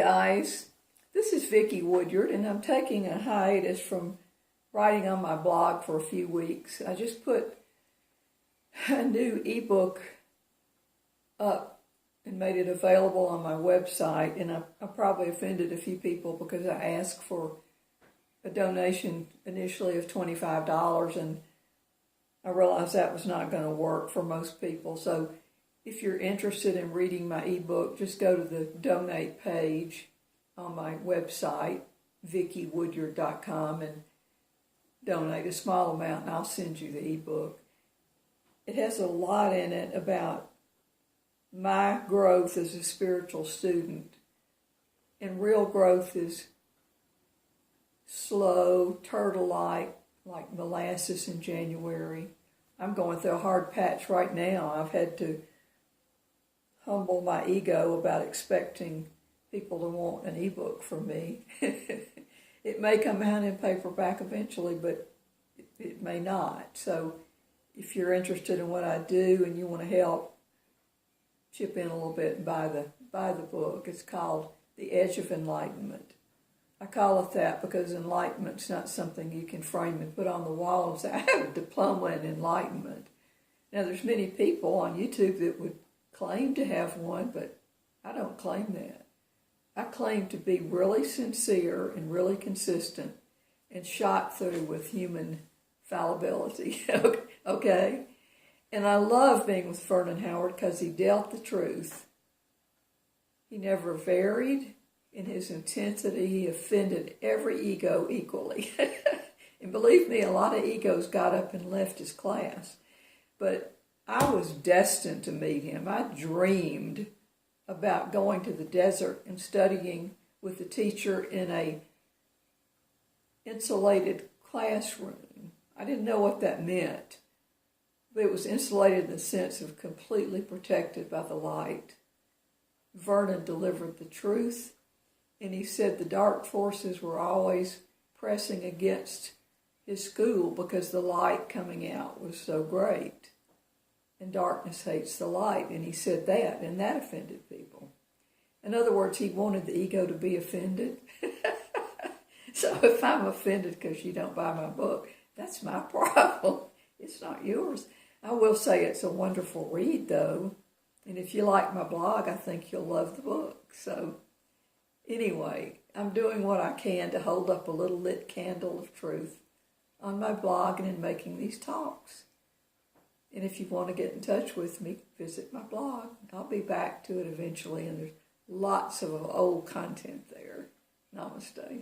guys, this is Vicki Woodyard, and I'm taking a hiatus from writing on my blog for a few weeks. I just put a new ebook up and made it available on my website, and I probably offended a few people because I asked for a donation initially of $25, and I realized that was not going to work for most people. So if you're interested in reading my ebook, just go to the donate page on my website, VickiWoodyard.com, and donate a small amount, and I'll send you the ebook. It has a lot in it about my growth as a spiritual student. And real growth is slow, turtle-like, like molasses in January. I'm going through a hard patch right now. I've had to humble my ego about expecting people to want an ebook from me. It may come out in paperback eventually, but it may not. So if you're interested in what I do and you want to help, chip in a little bit and buy the book. It's called The Edge of Enlightenment. I call it that because enlightenment's not something you can frame and put on the wall and say, I have a diploma in enlightenment. Now, there's many people on YouTube that would claim to have one, but I don't claim that. I claim to be really sincere and really consistent and shot through with human fallibility, okay? And I love being with Vernon Howard because he dealt the truth. He never varied in his intensity. He offended every ego equally. And believe me, a lot of egos got up and left his class. But I was destined to meet him. I dreamed about going to the desert and studying with the teacher in a insulated classroom. I didn't know what that meant, but it was insulated in the sense of completely protected by the light. Vernon delivered the truth, and he said the dark forces were always pressing against his school because the light coming out was so great. And darkness hates the light, and he said that, and that offended people. In other words, he wanted the ego to be offended. So if I'm offended because you don't buy my book, that's my problem. It's not yours. I will say it's a wonderful read, though, and if you like my blog, I think you'll love the book. So anyway, I'm doing what I can to hold up a little lit candle of truth on my blog and in making these talks. And if you want to get in touch with me, visit my blog. I'll be back to it eventually, and there's lots of old content there. Namaste.